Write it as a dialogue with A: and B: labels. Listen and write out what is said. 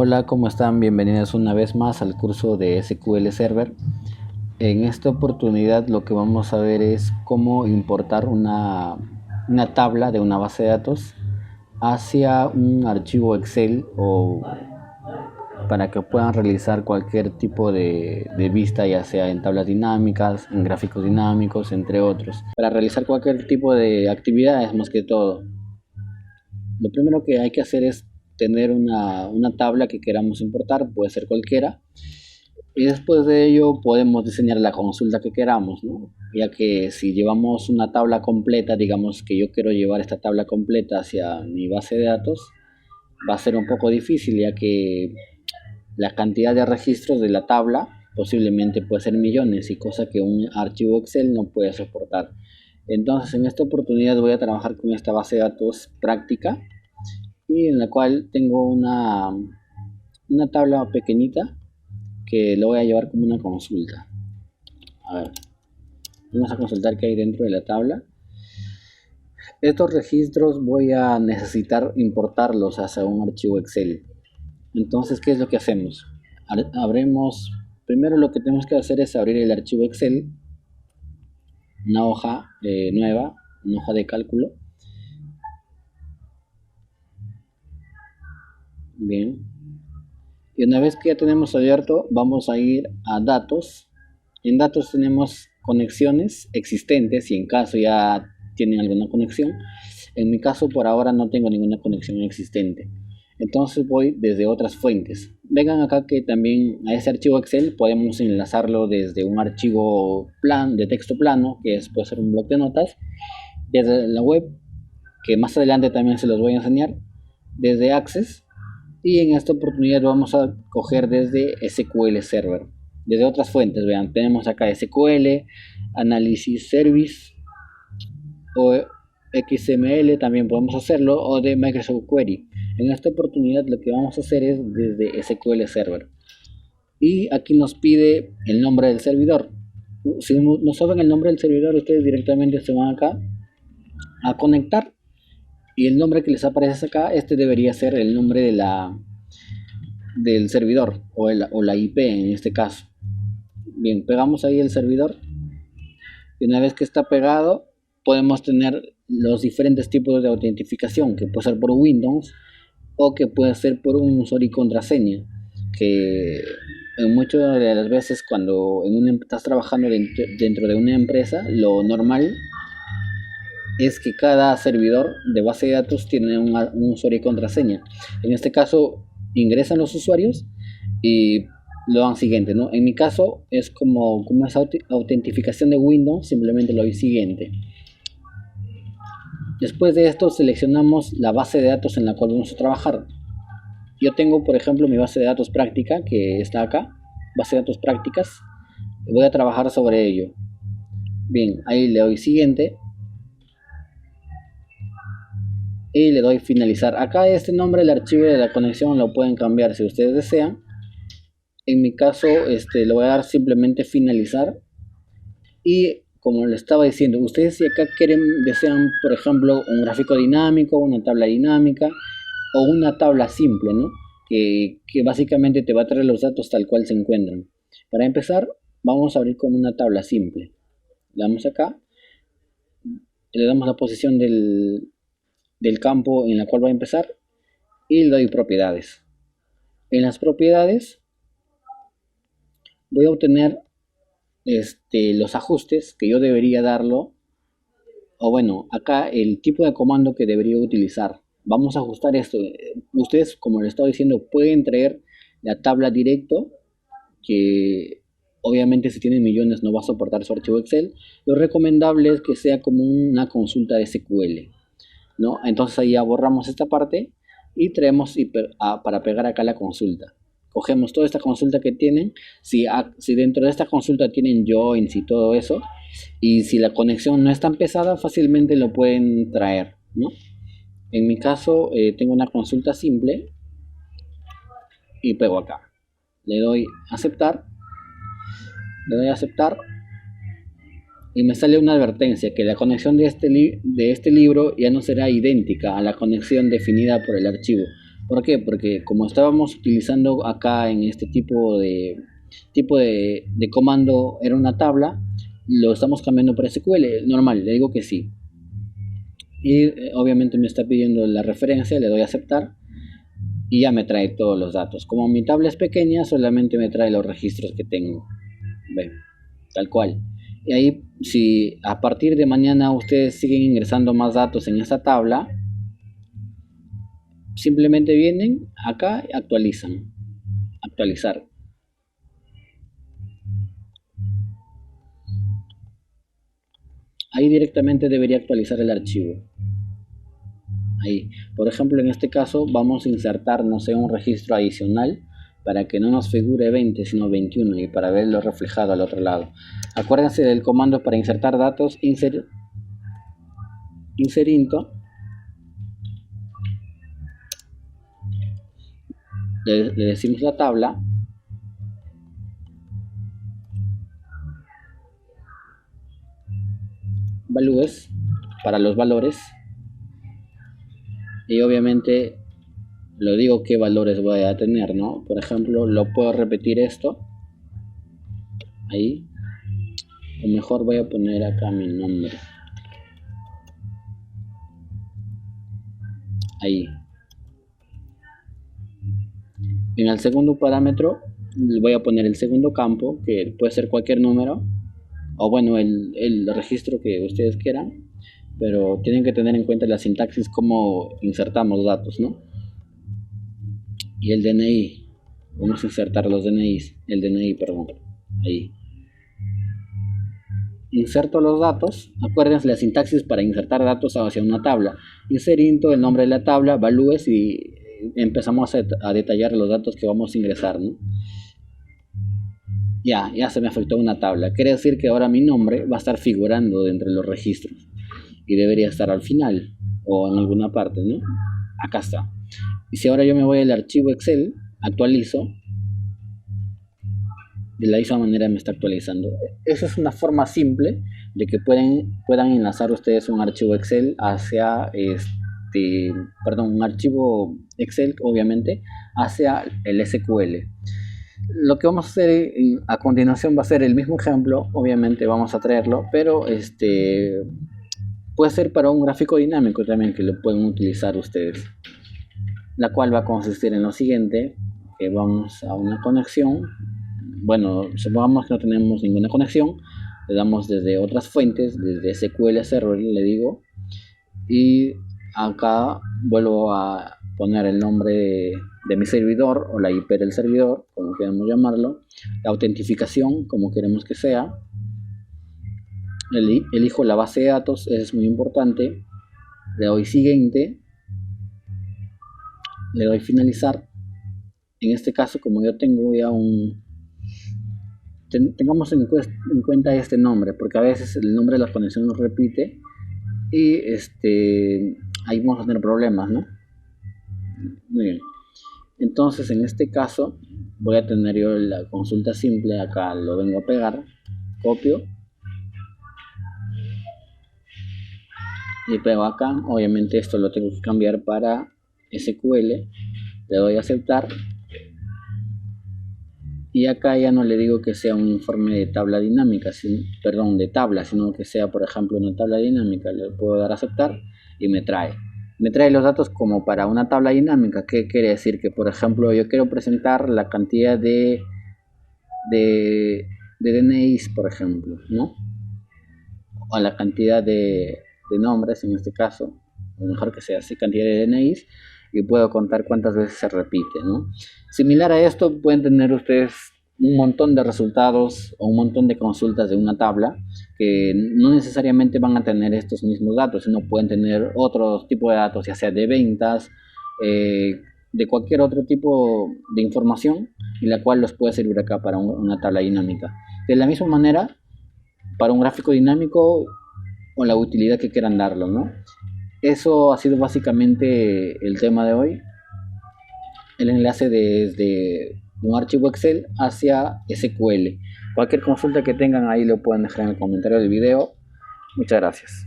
A: Hola, ¿cómo están? Bienvenidos una vez más al curso de SQL Server. En esta oportunidad lo que vamos a ver es cómo importar una tabla de una base de datos hacia un archivo Excel o para que puedan realizar cualquier tipo de vista, ya sea en tablas dinámicas, en gráficos dinámicos, entre otros. Para realizar cualquier tipo de actividades más que todo. Lo primero que hay que hacer es tener una tabla que queramos importar, puede ser cualquiera, y después de ello podemos diseñar la consulta que queramos, ¿no? Ya que si llevamos una tabla completa, digamos que yo quiero llevar esta tabla completa hacia mi base de datos, va a ser un poco difícil, ya que la cantidad de registros de la tabla posiblemente puede ser millones, y cosa que un archivo Excel no puede soportar. Entonces en esta oportunidad voy a trabajar con esta base de datos práctica, y en la cual tengo una tabla pequeñita que lo voy a llevar como una consulta. A ver, vamos a consultar qué hay dentro de la tabla. Estos registros voy a necesitar importarlos hacia un archivo Excel. Entonces, ¿qué es lo que hacemos? Primero lo que tenemos que hacer es abrir el archivo Excel, una hoja nueva, una hoja de cálculo. Bien. Y una vez que ya tenemos abierto, vamos a ir a datos. En datos tenemos conexiones existentes, y en caso ya tienen alguna conexión. En mi caso por ahora no tengo ninguna conexión existente, entonces voy desde otras fuentes. Vengan acá que también a ese archivo Excel podemos enlazarlo desde un archivo de texto plano, que puede ser un bloc de notas, desde la web, que más adelante también se los voy a enseñar, desde Access. Y en esta oportunidad vamos a coger desde SQL Server, desde otras fuentes. Vean, tenemos acá SQL, Analysis Service o XML, también podemos hacerlo, o de Microsoft Query. En esta oportunidad lo que vamos a hacer es desde SQL Server. Y aquí nos pide el nombre del servidor. Si no saben el nombre del servidor, ustedes directamente se van acá a conectar, y el nombre que les aparece acá, debería ser el nombre del servidor o la IP en este caso. Bien, pegamos ahí el servidor, y una vez que está pegado podemos tener los diferentes tipos de autentificación, que puede ser por Windows o que puede ser por un usuario y contraseña, que en muchas de las veces cuando estás trabajando dentro de una empresa, lo normal es que cada servidor de base de datos tiene un usuario y contraseña. En este caso ingresan los usuarios y lo dan siguiente, ¿no? En mi caso es como esa autentificación de Windows, simplemente lo doy siguiente. Después de esto seleccionamos la base de datos en la cual vamos a trabajar. Yo tengo, por ejemplo, mi base de datos práctica, que está acá, base de datos prácticas. Voy a trabajar sobre ello. Bien, ahí le doy siguiente y le doy finalizar. Acá este nombre, el archivo de la conexión, lo pueden cambiar si ustedes desean. En mi caso le voy a dar simplemente finalizar. Y como le estaba diciendo, ustedes si acá desean, por ejemplo, un gráfico dinámico, una tabla dinámica o una tabla simple, ¿no? Que básicamente te va a traer los datos tal cual se encuentran. Para empezar, vamos a abrir con una tabla simple. Le damos acá, le damos la posición del campo en la cual va a empezar, y le doy propiedades. En las propiedades voy a obtener los ajustes que yo debería darlo, o bueno, acá el tipo de comando que debería utilizar. Vamos a ajustar esto. Ustedes, como les estaba diciendo, pueden traer la tabla directo, que obviamente si tienen millones no va a soportar su archivo Excel. Lo recomendable es que sea como una consulta de SQL, ¿no? Entonces ahí ya borramos esta parte y traemos para pegar acá la consulta. Cogemos toda esta consulta que tienen, si dentro de esta consulta tienen joins y todo eso, y si la conexión no es tan pesada, fácilmente lo pueden traer, ¿no? En mi caso tengo una consulta simple y pego acá. Le doy aceptar, y me sale una advertencia que la conexión de este libro ya no será idéntica a la conexión definida por el archivo. ¿Por qué? Porque como estábamos utilizando acá en este tipo de comando era una tabla, lo estamos cambiando por SQL, normal, le digo que sí. Y obviamente me está pidiendo la referencia, le doy a aceptar y ya me trae todos los datos. Como mi tabla es pequeña, solamente me trae los registros que tengo. Ve, tal cual. Y ahí, si a partir de mañana ustedes siguen ingresando más datos en esta tabla, simplemente vienen acá y actualizan. Actualizar. Ahí directamente debería actualizar el archivo. Ahí, por ejemplo, en este caso vamos a insertar, no sé, un registro adicional para que no nos figure 20 sino 21 y para verlo reflejado al otro lado. Acuérdense del comando para insertar datos, inserinto. Le decimos la tabla, values para los valores, y obviamente lo digo qué valores voy a tener, ¿no? Por ejemplo, lo puedo repetir esto ahí, o mejor voy a poner acá mi nombre ahí. En el segundo parámetro voy a poner el segundo campo, que puede ser cualquier número, o bueno, el registro que ustedes quieran, pero tienen que tener en cuenta la sintaxis, cómo insertamos datos, ¿no? Y el DNI, vamos a insertar los DNIs, el DNI, perdón, ahí. Inserto los datos, acuérdense la sintaxis para insertar datos hacia una tabla. Inserinto el nombre de la tabla, valúes y empezamos a detallar los datos que vamos a ingresar, ¿no? Ya se me afectó una tabla. Quiere decir que ahora mi nombre va a estar figurando dentro de los registros y debería estar al final o en alguna parte, ¿no? Acá está. Y si ahora yo me voy al archivo Excel, actualizo, de la misma manera me está actualizando. Esa es una forma simple de que puedan enlazar ustedes un archivo Excel hacia un archivo Excel, obviamente, hacia el SQL. Lo que vamos a hacer a continuación va a ser el mismo ejemplo, obviamente vamos a traerlo, pero puede ser para un gráfico dinámico también que lo pueden utilizar ustedes, la cual va a consistir en lo siguiente, que vamos a una conexión. Bueno, supongamos que no tenemos ninguna conexión, le damos desde otras fuentes, desde SQL Server, le digo, y acá vuelvo a poner el nombre de mi servidor o la IP del servidor, como queramos llamarlo, la autentificación, como queremos que sea. Elijo la base de datos, eso es muy importante. Le doy siguiente, le doy finalizar. En este caso, como yo tengo ya tengamos en cuenta este nombre, porque a veces el nombre de la conexión nos repite y ahí vamos a tener problemas, ¿no? Muy bien. Entonces, en este caso, voy a tener yo la consulta simple. Acá lo vengo a pegar, copio y pego acá. Obviamente esto lo tengo que cambiar para SQL. Le doy a aceptar. Y acá ya no le digo que sea un informe de tabla dinámica, de tabla, sino que sea, por ejemplo, una tabla dinámica. Le puedo dar a aceptar y me trae los datos como para una tabla dinámica. ¿Qué quiere decir? Que, por ejemplo, yo quiero presentar la cantidad de DNIs, por ejemplo, ¿no? O la cantidad de nombres, en este caso, o mejor que sea así, cantidad de DNIs, y puedo contar cuántas veces se repite, ¿no? Similar a esto, pueden tener ustedes un montón de resultados o un montón de consultas de una tabla que no necesariamente van a tener estos mismos datos, sino pueden tener otro tipo de datos, ya sea de ventas, de cualquier otro tipo de información, y la cual los puede servir acá para una tabla dinámica. De la misma manera, para un gráfico dinámico o la utilidad que quieran darlo, ¿no? Eso ha sido básicamente el tema de hoy. El enlace desde un archivo Excel hacia SQL. Cualquier consulta que tengan ahí lo pueden dejar en el comentario del video. Muchas gracias.